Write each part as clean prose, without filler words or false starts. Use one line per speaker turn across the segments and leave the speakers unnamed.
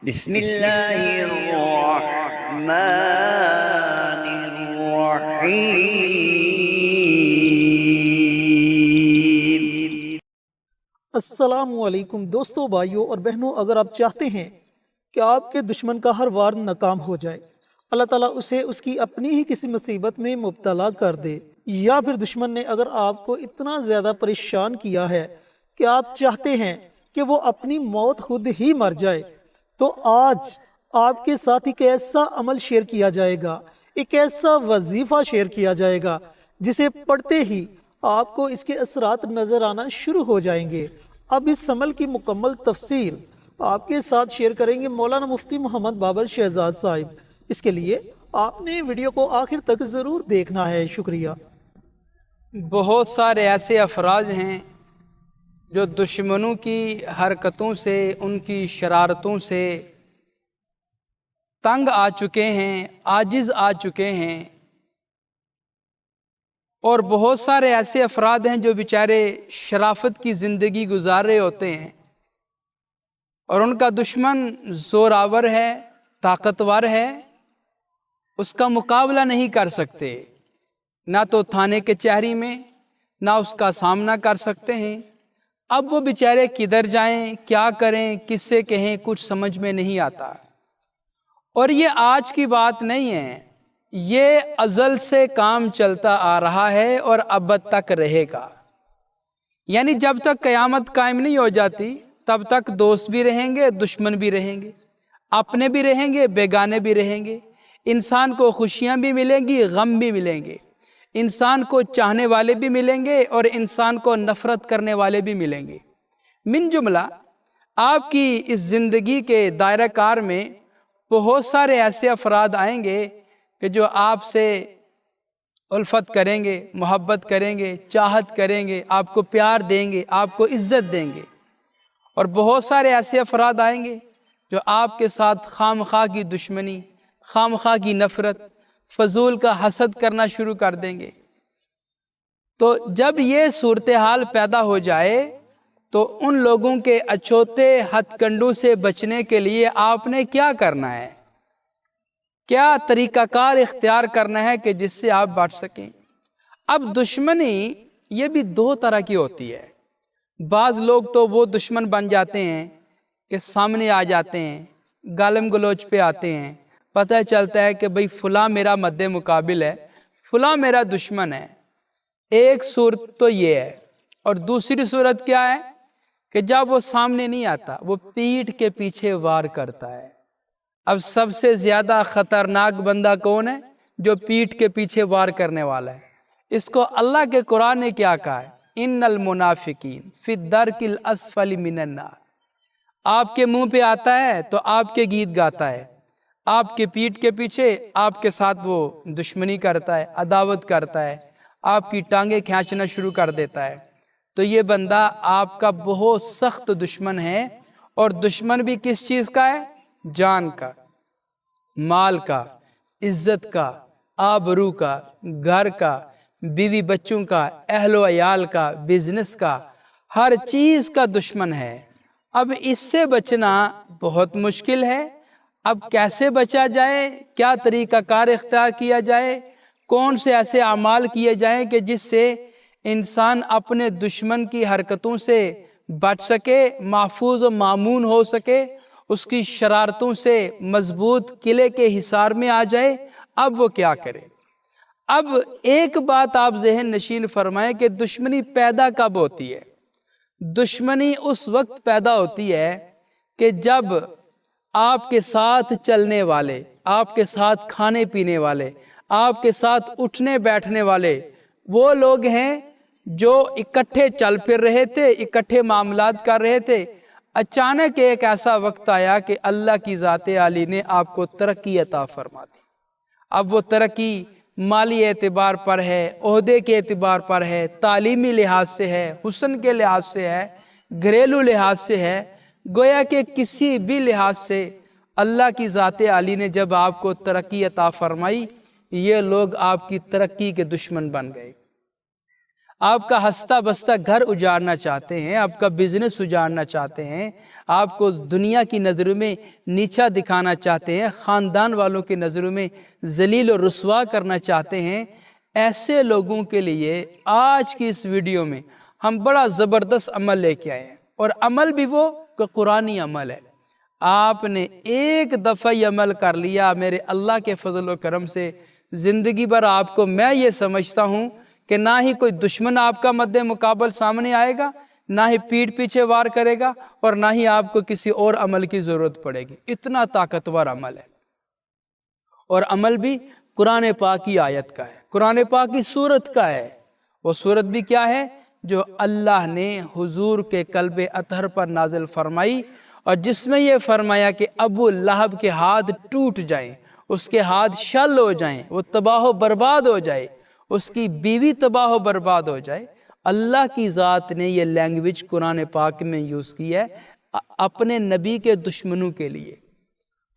بسم اللہ الرحمن الرحیم۔
السلام علیکم دوستو، بھائیوں اور بہنوں، اگر آپ چاہتے ہیں کہ آپ کے دشمن کا ہر وار ناکام ہو جائے، اللہ تعالیٰ اسے اس کی اپنی ہی کسی مصیبت میں مبتلا کر دے، یا پھر دشمن نے اگر آپ کو اتنا زیادہ پریشان کیا ہے کہ آپ چاہتے ہیں کہ وہ اپنی موت خود ہی مر جائے، تو آج آپ کے ساتھ ایک ایسا عمل شیئر کیا جائے گا، ایک ایسا وظیفہ شیئر کیا جائے گا جسے پڑھتے ہی آپ کو اس کے اثرات نظر آنا شروع ہو جائیں گے۔ اب اس عمل کی مکمل تفصیل آپ کے ساتھ شیئر کریں گے مولانا مفتی محمد بابر شہزاد صاحب۔ اس کے لیے آپ نے ویڈیو کو آخر تک ضرور دیکھنا ہے۔ شکریہ۔
بہت سارے ایسے افراد ہیں جو دشمنوں کی حرکتوں سے، ان کی شرارتوں سے تنگ آ چکے ہیں، عاجز آ چکے ہیں، اور بہت سارے ایسے افراد ہیں جو بیچارے شرافت کی زندگی گزار رہے ہوتے ہیں، اور ان کا دشمن زوراور ہے، طاقتور ہے، اس کا مقابلہ نہیں کر سکتے، نہ تو تھانے کچہری میں نہ اس کا سامنا کر سکتے ہیں۔ اب وہ بیچارے کدھر جائیں، کیا کریں، کس سے کہیں، کچھ سمجھ میں نہیں آتا۔ اور یہ آج کی بات نہیں ہے، یہ ازل سے کام چلتا آ رہا ہے اور ابد تک رہے گا۔ یعنی جب تک قیامت قائم نہیں ہو جاتی تب تک دوست بھی رہیں گے، دشمن بھی رہیں گے، اپنے بھی رہیں گے، بیگانے بھی رہیں گے۔ انسان کو خوشیاں بھی ملیں گی، غم بھی ملیں گے، انسان کو چاہنے والے بھی ملیں گے اور انسان کو نفرت کرنے والے بھی ملیں گے۔ من جملہ آپ کی اس زندگی کے دائرہ کار میں بہت سارے ایسے افراد آئیں گے کہ جو آپ سے الفت کریں گے، محبت کریں گے، چاہت کریں گے، آپ کو پیار دیں گے، آپ کو عزت دیں گے، اور بہت سارے ایسے افراد آئیں گے جو آپ کے ساتھ خام خواہ کی دشمنی، خام خواہ کی نفرت، فضول کا حسد کرنا شروع کر دیں گے۔ تو جب یہ صورتحال پیدا ہو جائے تو ان لوگوں کے اچھوتے ہتھ کنڈوں سے بچنے کے لیے آپ نے کیا کرنا ہے، کیا طریقہ کار اختیار کرنا ہے کہ جس سے آپ بچ سکیں۔ اب دشمنی یہ بھی دو طرح کی ہوتی ہے۔ بعض لوگ تو وہ دشمن بن جاتے ہیں کہ سامنے آ جاتے ہیں، گالم گلوچ پہ آتے ہیں، پتہ چلتا ہے کہ بھئی فلاں میرا مد مقابل ہے، فلاں میرا دشمن ہے۔ ایک صورت تو یہ ہے، اور دوسری صورت کیا ہے کہ جب وہ سامنے نہیں آتا، وہ پیٹھ کے پیچھے وار کرتا ہے۔ اب سب سے زیادہ خطرناک بندہ کون ہے؟ جو پیٹھ کے پیچھے وار کرنے والا ہے۔ اس کو اللہ کے قرآن نے کیا کہا ہے؟ ان المنافقین فی الدرک الاسفل من النار۔ آپ کے منہ پہ آتا ہے تو آپ کے گیت گاتا ہے، آپ کے پیٹھ کے پیچھے آپ کے ساتھ وہ دشمنی کرتا ہے، عداوت کرتا ہے، آپ کی ٹانگیں کھینچنا شروع کر دیتا ہے۔ تو یہ بندہ آپ کا بہت سخت دشمن ہے، اور دشمن بھی کس چیز کا ہے؟ جان کا، مال کا، عزت کا، آبرو کا، گھر کا، بیوی بچوں کا، اہل و عیال کا، بزنس کا، ہر چیز کا دشمن ہے۔ اب اس سے بچنا بہت مشکل ہے۔ اب کیسے بچا جائے؟ کیا طریقہ کار اختیار کیا جائے؟ کون سے ایسے اعمال کیے جائیں کہ جس سے انسان اپنے دشمن کی حرکتوں سے بچ سکے، محفوظ و مامون ہو سکے، اس کی شرارتوں سے مضبوط قلعے کے حصار میں آ جائے؟ اب وہ کیا کرے؟ اب ایک بات آپ ذہن نشین فرمائیں کہ دشمنی پیدا کب ہوتی ہے؟ دشمنی اس وقت پیدا ہوتی ہے کہ جب آپ کے ساتھ چلنے والے، آپ کے ساتھ کھانے پینے والے، آپ کے ساتھ اٹھنے بیٹھنے والے وہ لوگ ہیں جو اکٹھے چل پھر رہے تھے، اکٹھے معاملات کر رہے تھے، اچانک ایک ایسا وقت آیا کہ اللہ کی ذات عالی نے آپ کو ترقی عطا فرما دی۔ اب وہ ترقی مالی اعتبار پر ہے، عہدے کے اعتبار پر ہے، تعلیمی لحاظ سے ہے، حسن کے لحاظ سے ہے، گھریلو لحاظ سے ہے، گویا کہ کسی بھی لحاظ سے اللہ کی ذات عالی نے جب آپ کو ترقی عطا فرمائی، یہ لوگ آپ کی ترقی کے دشمن بن گئے۔ آپ کا ہنستا بستا گھر اجاڑنا چاہتے ہیں، آپ کا بزنس اجاڑنا چاہتے ہیں، آپ کو دنیا کی نظروں میں نیچا دکھانا چاہتے ہیں، خاندان والوں کی نظروں میں ذلیل و رسوا کرنا چاہتے ہیں، ایسے لوگوں کے لیے آج کی اس ویڈیو میں ہم بڑا زبردست عمل لے کے آئے ہیں، اور عمل بھی وہ کہ قرآنی عمل ہے۔ آپ نے ایک دفعہ یہ عمل کر لیا، میرے اللہ کے فضل و کرم سے زندگی بھر آپ کو، میں یہ سمجھتا ہوں کہ نہ ہی کوئی دشمن آپ کا مد مقابل سامنے آئے گا، نہ ہی پیٹھ پیچھے وار کرے گا، اور نہ ہی آپ کو کسی اور عمل کی ضرورت پڑے گی۔ اتنا طاقتور عمل ہے، اور عمل بھی قرآن پاک کی آیت کا ہے، قرآن پاک کی سورت کا ہے۔ وہ سورت بھی کیا ہے؟ جو اللہ نے حضور کے قلب اطہر پر نازل فرمائی، اور جس میں یہ فرمایا کہ ابو لہب کے ہاتھ ٹوٹ جائیں، اس کے ہاتھ شل ہو جائیں، وہ تباہ و برباد ہو جائے، اس کی بیوی تباہ و برباد ہو جائے۔ اللہ کی ذات نے یہ لینگویج قرآن پاک میں یوز کی ہے اپنے نبی کے دشمنوں کے لیے۔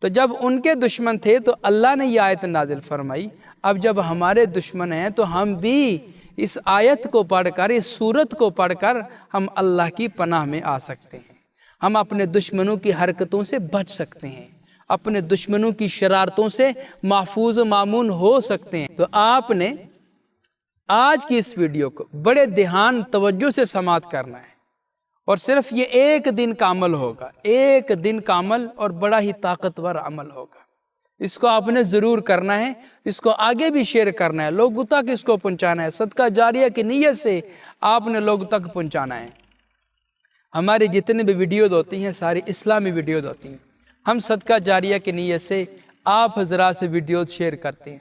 تو جب ان کے دشمن تھے تو اللہ نے یہ آیت نازل فرمائی، اب جب ہمارے دشمن ہیں تو ہم بھی اس آیت کو پڑھ کر، اس سورت کو پڑھ کر ہم اللہ کی پناہ میں آ سکتے ہیں، ہم اپنے دشمنوں کی حرکتوں سے بچ سکتے ہیں، اپنے دشمنوں کی شرارتوں سے محفوظ و مامون ہو سکتے ہیں۔ تو آپ نے آج کی اس ویڈیو کو بڑے دھیان توجہ سے سماعت کرنا ہے، اور صرف یہ ایک دن کا عمل ہوگا، ایک دن کا عمل، اور بڑا ہی طاقتور عمل ہوگا۔ اس کو آپ نے ضرور کرنا ہے، اس کو آگے بھی شیئر کرنا ہے، لوگوں تک اس کو پہنچانا ہے، صدقہ جاریہ کی نیت سے آپ نے لوگوں تک پہنچانا ہے۔ ہماری جتنے بھی ویڈیوز ہوتی ہیں ساری اسلامی ویڈیوز ہوتی ہیں، ہم صدقہ جاریہ کی نیت سے آپ حضرات سے ویڈیوز شیئر کرتے ہیں۔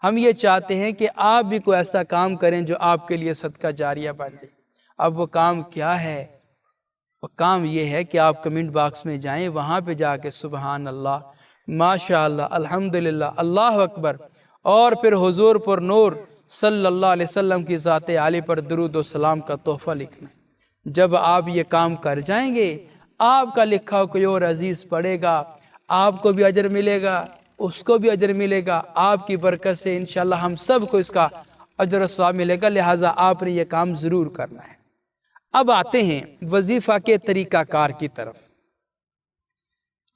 ہم یہ چاہتے ہیں کہ آپ بھی کوئی ایسا کام کریں جو آپ کے لیے صدقہ جاریہ بن جائے۔ اب وہ کام کیا ہے؟ وہ کام یہ ہے کہ آپ کمنٹ باکس میں جائیں، وہاں پہ جا کے سبحان اللہ، ماشاءاللہ، الحمدللہ، اللہ اکبر، اور پھر حضور پر نور صلی اللہ علیہ وسلم کی ذات عالی پر درود و سلام کا تحفہ لکھنا ہے۔ جب آپ یہ کام کر جائیں گے، آپ کا لکھا ہو کوئی اور عزیز پڑھے گا، آپ کو بھی اجر ملے گا، اس کو بھی اجر ملے گا، آپ کی برکت سے انشاءاللہ ہم سب کو اس کا اجر و ثواب ملے گا، لہٰذا آپ نے یہ کام ضرور کرنا ہے۔ اب آتے ہیں وظیفہ کے طریقہ کار کی طرف۔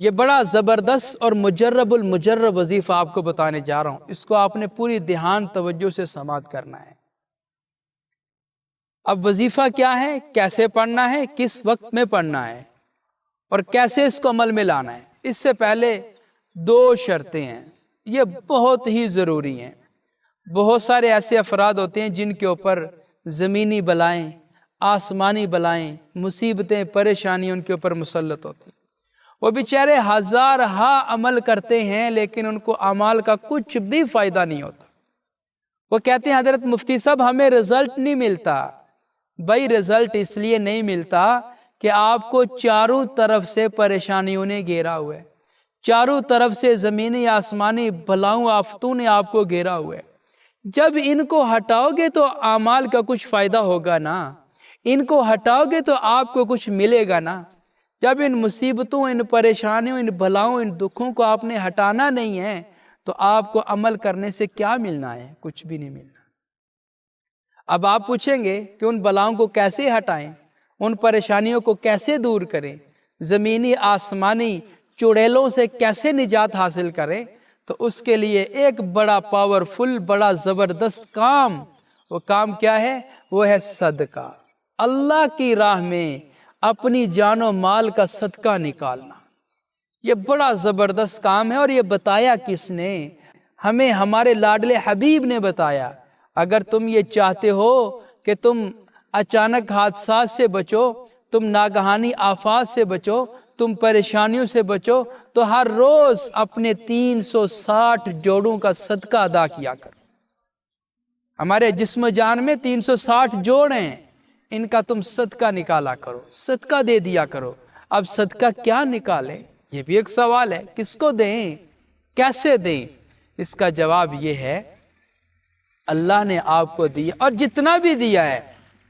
یہ بڑا زبردست اور مجرب المجرب وظیفہ آپ کو بتانے جا رہا ہوں، اس کو آپ نے پوری دھیان توجہ سے سماعت کرنا ہے۔ اب وظیفہ کیا ہے، کیسے پڑھنا ہے، کس وقت میں پڑھنا ہے، اور کیسے اس کو عمل میں لانا ہے۔ اس سے پہلے دو شرطیں ہیں، یہ بہت ہی ضروری ہیں۔ بہت سارے ایسے افراد ہوتے ہیں جن کے اوپر زمینی بلائیں، آسمانی بلائیں، مصیبتیں، پریشانی ان کے اوپر مسلط ہوتی ہیں۔ وہ بیچارے ہزارہا عمل کرتے ہیں لیکن ان کو اعمال کا کچھ بھی فائدہ نہیں ہوتا۔ وہ کہتے ہیں حضرت مفتی صاحب ہمیں رزلٹ نہیں ملتا۔ بھائی رزلٹ اس لیے نہیں ملتا کہ آپ کو چاروں طرف سے پریشانیوں نے گھیرا ہوا ہے، چاروں طرف سے زمینی آسمانی بلاؤں آفتوں نے آپ کو گھیرا ہوا ہے۔ جب ان کو ہٹاؤ گے تو اعمال کا کچھ فائدہ ہوگا نا، ان کو ہٹاؤ گے تو آپ کو کچھ ملے گا نا۔ جب ان مصیبتوں، ان پریشانیوں، ان بلاؤں، ان دکھوں کو آپ نے ہٹانا نہیں ہے تو آپ کو عمل کرنے سے کیا ملنا ہے؟ کچھ بھی نہیں ملنا۔ اب آپ پوچھیں گے کہ ان بلاؤں کو کیسے ہٹائیں، ان پریشانیوں کو کیسے دور کریں، زمینی آسمانی چڑیلوں سے کیسے نجات حاصل کریں؟ تو اس کے لیے ایک بڑا پاورفل، بڑا زبردست کام، وہ کام کیا ہے؟ وہ ہے صدقہ۔ اللہ کی راہ میں اپنی جان و مال کا صدقہ نکالنا، یہ بڑا زبردست کام ہے۔ اور یہ بتایا کس نے؟ ہمیں ہمارے لاڈلے حبیب نے بتایا۔ اگر تم یہ چاہتے ہو کہ تم اچانک حادثات سے بچو، تم ناگہانی آفات سے بچو، تم پریشانیوں سے بچو، تو ہر روز اپنے 360 جوڑوں کا صدقہ ادا کیا کرو۔ ہمارے جسم و جان میں 360 جوڑ ہیں، ان کا تم صدقہ نکالا کرو، صدقہ دے دیا کرو۔ اب صدقہ کیا نکالیں؟ یہ بھی ایک سوال ہے، کس کو دیں، کیسے دیں؟ اس کا جواب یہ ہے، اللہ نے آپ کو دیا، اور جتنا بھی دیا ہے،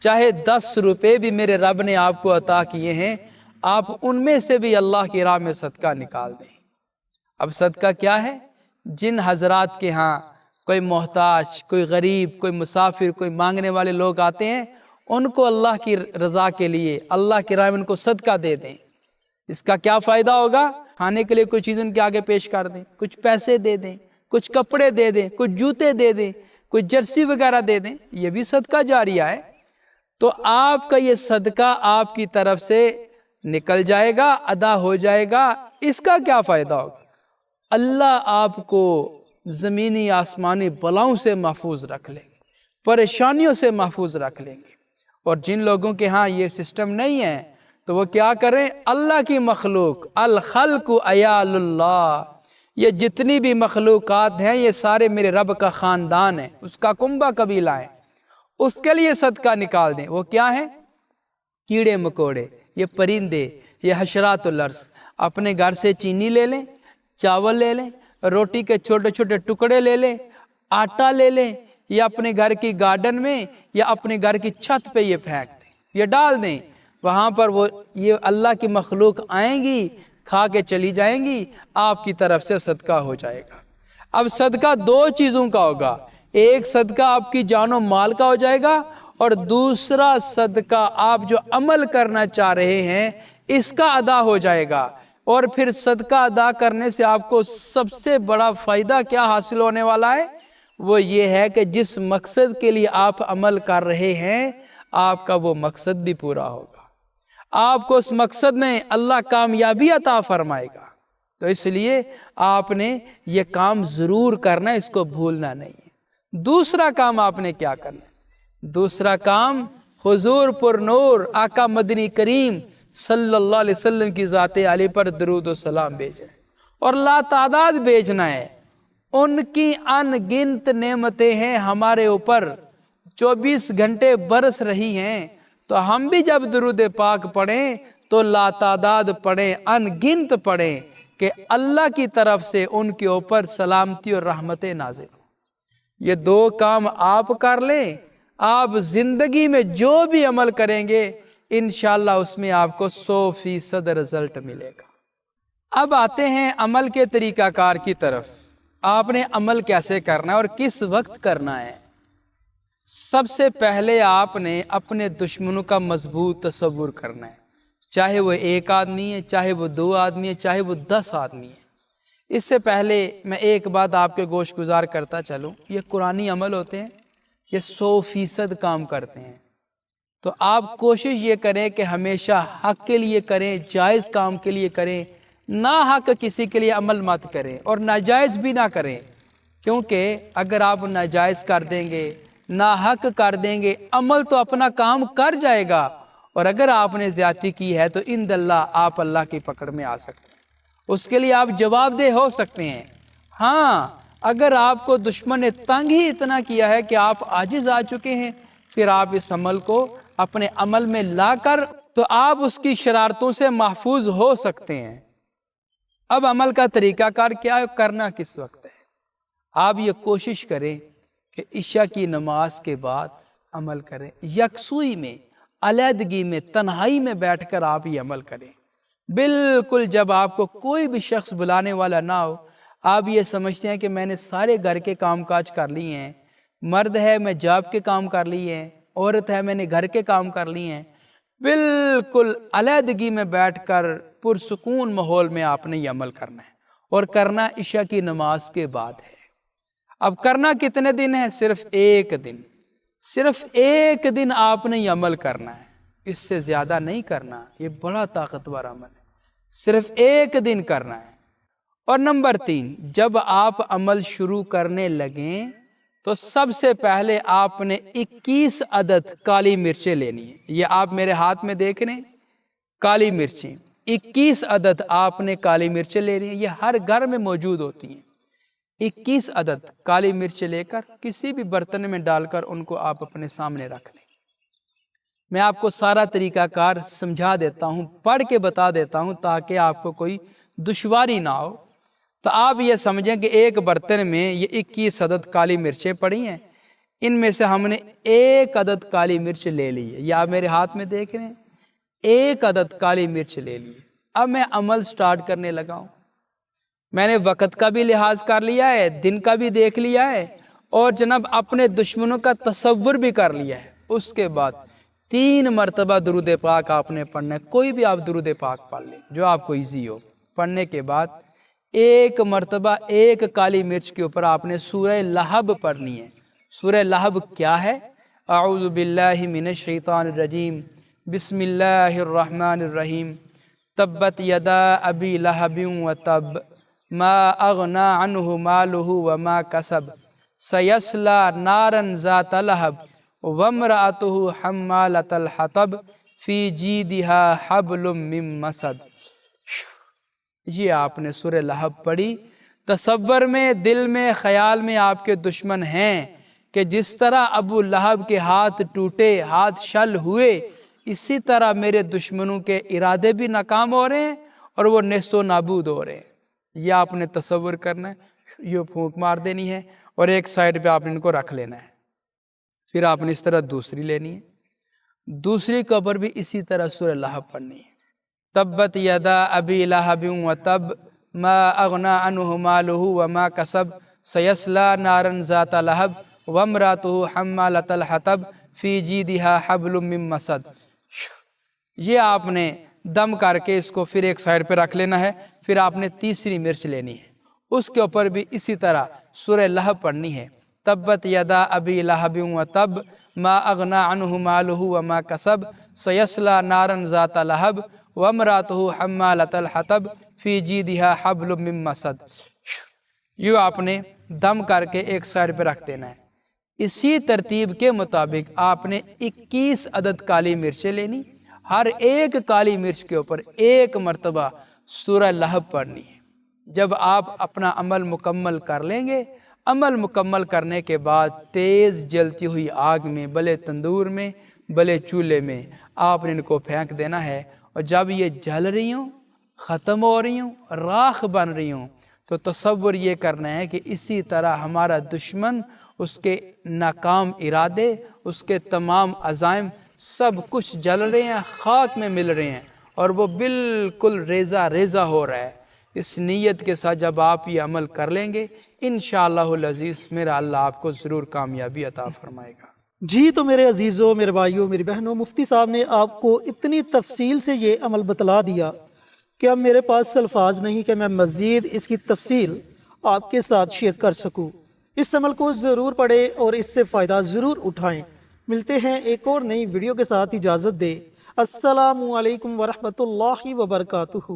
چاہے 10 روپے بھی میرے رب نے آپ کو عطا کیے ہیں، آپ ان میں سے بھی اللہ کی راہ میں صدقہ نکال دیں۔ اب صدقہ کیا ہے؟ جن حضرات کے ہاں کوئی محتاج، کوئی غریب، کوئی مسافر، کوئی مانگنے والے لوگ آتے ہیں، ان کو اللہ کی رضا کے لیے اللہ کی راہ میں ان کو صدقہ دے دیں۔ اس کا کیا فائدہ ہوگا؟ کھانے کے لیے کوئی چیز ان کے آگے پیش کر دیں، کچھ پیسے دے دیں، کچھ کپڑے دے دیں، کچھ جوتے دے دیں، کچھ جرسی وغیرہ دے دیں، یہ بھی صدقہ جاریہ ہے۔ تو آپ کا یہ صدقہ آپ کی طرف سے نکل جائے گا، ادا ہو جائے گا۔ اس کا کیا فائدہ ہوگا؟ اللہ آپ کو زمینی آسمانی بلاؤں سے محفوظ رکھ لیں گے، پریشانیوں سے محفوظ رکھ لیں گے۔ اور جن لوگوں کے ہاں یہ سسٹم نہیں ہے تو وہ کیا کریں؟ اللہ کی مخلوق، الخلق عیال اللہ، یہ جتنی بھی مخلوقات ہیں یہ سارے میرے رب کا خاندان ہے، اس کا کنبہ قبیلہ ہے، اس کے لیے صدقہ نکال دیں۔ وہ کیا ہیں؟ کیڑے مکوڑے، یہ پرندے، یہ حشرات الارض۔ اپنے گھر سے چینی لے لیں، چاول لے لیں، روٹی کے چھوٹے چھوٹے ٹکڑے لے لیں، آٹا لے لیں، یا اپنے گھر کی گارڈن میں یا اپنے گھر کی چھت پہ یہ پھینک دیں، یہ ڈال دیں۔ وہاں پر وہ یہ اللہ کی مخلوق آئیں گی، کھا کے چلی جائیں گی، آپ کی طرف سے صدقہ ہو جائے گا۔ اب صدقہ دو چیزوں کا ہوگا، ایک صدقہ آپ کی جان و مال کا ہو جائے گا، اور دوسرا صدقہ آپ جو عمل کرنا چاہ رہے ہیں اس کا ادا ہو جائے گا۔ اور پھر صدقہ ادا کرنے سے آپ کو سب سے بڑا فائدہ کیا حاصل ہونے والا ہے؟ وہ یہ ہے کہ جس مقصد کے لیے آپ عمل کر رہے ہیں آپ کا وہ مقصد بھی پورا ہوگا، آپ کو اس مقصد میں اللہ کامیابی عطا فرمائے گا۔ تو اس لیے آپ نے یہ کام ضرور کرنا ہے، اس کو بھولنا نہیں ہے۔ دوسرا کام آپ نے کیا کرنا ہے؟ دوسرا کام حضور پر نور آقا مدنی کریم صلی اللہ علیہ وسلم کی ذات عالی پر درود و سلام بھیجنا ہے، اور لا تعداد بھیجنا ہے۔ ان کی ان گنت نعمتیں ہیں ہمارے اوپر، 24 گھنٹے برس رہی ہیں، تو ہم بھی جب درود پاک پڑھیں تو لا تعداد پڑھیں، ان گنت پڑھیں، کہ اللہ کی طرف سے ان کے اوپر سلامتی اور رحمتیں نازل ہوں۔ یہ دو کام آپ کر لیں، آپ زندگی میں جو بھی عمل کریں گے انشاءاللہ اس میں آپ کو 100% رزلٹ ملے گا۔ اب آتے ہیں عمل کے طریقہ کار کی طرف۔ آپ نے عمل کیسے کرنا ہے اور کس وقت کرنا ہے؟ سب سے پہلے آپ نے اپنے دشمنوں کا مضبوط تصور کرنا ہے، چاہے وہ ایک آدمی ہے، چاہے وہ 2 آدمی ہے، چاہے وہ 10 آدمی ہے۔ اس سے پہلے میں ایک بات آپ کے گوش گزار کرتا چلوں، یہ قرآنی عمل ہوتے ہیں، یہ 100% کام کرتے ہیں۔ تو آپ کوشش یہ کریں کہ ہمیشہ حق کے لیے کریں، جائز کام کے لیے کریں، نہ حق کسی کے لیے عمل مت کریں اور ناجائز بھی نہ کریں، کیونکہ اگر آپ ناجائز کر دیں گے، ناحق کر دیں گے، عمل تو اپنا کام کر جائے گا، اور اگر آپ نے زیادتی کی ہے تو عند اللہ آپ اللہ کی پکڑ میں آ سکتے ہیں، اس کے لیے آپ جواب دہ ہو سکتے ہیں۔ ہاں، اگر آپ کو دشمن نے تنگ ہی اتنا کیا ہے کہ آپ عاجز آ چکے ہیں، پھر آپ اس عمل کو اپنے عمل میں لا کر تو آپ اس کی شرارتوں سے محفوظ ہو سکتے ہیں۔ اب عمل کا طریقہ کار کیا ہے، کرنا کس وقت ہے؟ آپ یہ کوشش کریں کہ عشاء کی نماز کے بعد عمل کریں، یکسوئی میں، علیحدگی میں، تنہائی میں بیٹھ کر آپ یہ عمل کریں۔ بالکل جب آپ کو کوئی بھی شخص بلانے والا نہ ہو، آپ یہ سمجھتے ہیں کہ میں نے سارے گھر کے کام کاج کر لیے ہیں، مرد ہے میں جاب کے کام کر لیے ہیں، عورت ہے میں نے گھر کے کام کر لیے ہیں، بالکل علیحدگی میں بیٹھ کر پرسکون ماحول میں آپ نے یہ عمل کرنا ہے، اور کرنا عشاء کی نماز کے بعد ہے۔ اب کرنا کتنے دن ہے؟ صرف ایک دن، صرف ایک دن آپ نے یہ عمل کرنا ہے، اس سے زیادہ نہیں کرنا۔ یہ بڑا طاقتور عمل ہے، صرف ایک دن کرنا ہے۔ اور نمبر 3، جب آپ عمل شروع کرنے لگیں تو سب سے پہلے آپ نے 21 عدد کالی مرچیں لینی ہیں۔ یہ آپ میرے ہاتھ میں دیکھ رہے ہیں، کالی مرچیں 21 عدد آپ نے کالی مرچیں لینی ہیں، یہ ہر گھر میں موجود ہوتی ہیں۔ 21 عدد کالی مرچ لے کر کسی بھی برتن میں ڈال کر ان کو آپ اپنے سامنے رکھ لیں۔ میں آپ کو سارا طریقہ کار سمجھا دیتا ہوں، پڑھ کے بتا دیتا ہوں تاکہ آپ کو کوئی دشواری نہ ہو۔ تو آپ یہ سمجھیں کہ ایک برتن میں یہ 21 عدد کالی مرچیں پڑی ہیں، ان میں سے ہم نے 1 عدد کالی مرچ لے لی ہے، یہ آپ میرے ہاتھ میں دیکھ رہے ہیں، 1 عدد کالی مرچ لے لی ہے۔ اب میں عمل سٹارٹ کرنے لگا ہوں، میں نے وقت کا بھی لحاظ کر لیا ہے، دن کا بھی دیکھ لیا ہے، اور جناب اپنے دشمنوں کا تصور بھی کر لیا ہے۔ اس کے بعد 3 مرتبہ درود پاک آپ نے پڑھنا ہے۔ کوئی بھی آپ درود پاک پڑھ لیں جو آپ کو ایزی ہو۔ پڑھنے کے بعد 1 مرتبہ 1 کالی مرچ کے اوپر آپ نے سورہ لہب پڑھنی ہے۔ سورہ لہب کیا ہے؟ اعوذ باللہ من الشیطان الرجیم، بسم اللہ الرحمن الرحیم، تبت یدا ابی لہب وتب ما اغنی عنہ مالہ وما کسب سیصلی نارا ذات لہب وامرأتہ حمالۃ الحطب فی جیدہا حبل من مسد۔ یہ آپ نے سورہ لہب پڑھی۔ تصور میں، دل میں، خیال میں آپ کے دشمن ہیں کہ جس طرح ابو لہب کے ہاتھ ٹوٹے، ہاتھ شل ہوئے، اسی طرح میرے دشمنوں کے ارادے بھی ناکام ہو رہے ہیں اور وہ نیست و نابود ہو رہے ہیں۔ یہ آپ نے تصور کرنا ہے، یہ پھونک مار دینی ہے اور ایک سائیڈ پہ آپ نے ان کو رکھ لینا ہے۔ پھر آپ نے اس طرح دوسری لینی ہے، دوسری کے اوپر بھی اسی طرح سورہ لہب پڑھنی ہے۔ تبت یدا ابی لہب وتب ما اغنی عنہ مالہ وما کسب سیصلی نارا ذات لہب وامرأتہ حمالۃ الحطب فی جیدہا حبل من مسد۔ یہ آپ نے دم کر کے اس کو پھر ایک سائیڈ پہ رکھ لینا ہے۔ پھر آپ نے تیسری مرچ لینی ہے، اس کے اوپر بھی اسی طرح سورہ لہب پڑھنی ہے۔ تبت یدا ابی لہب وتب ما اغنی عنہ مالہ وما کسب سیصلی نارا ذات لہب وامرأتہ حمالۃ الحطب فی جیدہا حبل من مسد۔ یہ آپ نے دم کر کے ایک سائیڈ پہ رکھ دینا ہے۔ اسی ترتیب کے مطابق آپ نے 21 عدد کالی مرچیں لینی، ہر ایک کالی مرچ کے اوپر 1 مرتبہ سورہ لہب پڑھنی ہے۔ جب آپ اپنا عمل مکمل کر لیں گے، عمل مکمل کرنے کے بعد تیز جلتی ہوئی آگ میں، بلے تندور میں، بلے چولہے میں آپ نے ان کو پھینک دینا ہے، اور جب یہ جل رہی ہوں، ختم ہو رہی ہوں، راکھ بن رہی ہوں، تو تصور یہ کرنا ہے کہ اسی طرح ہمارا دشمن، اس کے ناکام ارادے، اس کے تمام عزائم سب کچھ جل رہے ہیں، خاک میں مل رہے ہیں، اور وہ بالکل ریزہ ریزہ ہو رہا ہے۔ اس نیت کے ساتھ جب آپ یہ عمل کر لیں گے، انشاءاللہ العزیز میرا اللہ آپ کو ضرور کامیابی عطا فرمائے گا۔
جی تو میرے عزیزوں، میرے بھائیوں، میری بہنوں، مفتی صاحب نے آپ کو اتنی تفصیل سے یہ عمل بتلا دیا کہ اب میرے پاس الفاظ نہیں کہ میں مزید اس کی تفصیل آپ کے ساتھ شیئر کر سکوں۔ اس عمل کو ضرور پڑھیں اور اس سے فائدہ ضرور اٹھائیں۔ ملتے ہیں ایک اور نئی ویڈیو کے ساتھ، اجازت دیں۔ السلام علیکم ورحمۃ اللہ وبرکاتہ۔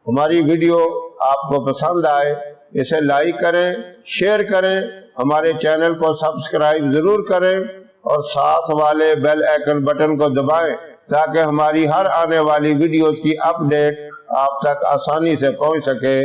ہماری ویڈیو آپ کو پسند آئے اسے لائک کریں، شیئر کریں، ہمارے چینل کو سبسکرائب ضرور کریں اور ساتھ والے بیل آئیکن بٹن کو دبائیں تاکہ ہماری ہر آنے والی ویڈیوز کی اپ ڈیٹ آپ تک آسانی سے پہنچ سکے۔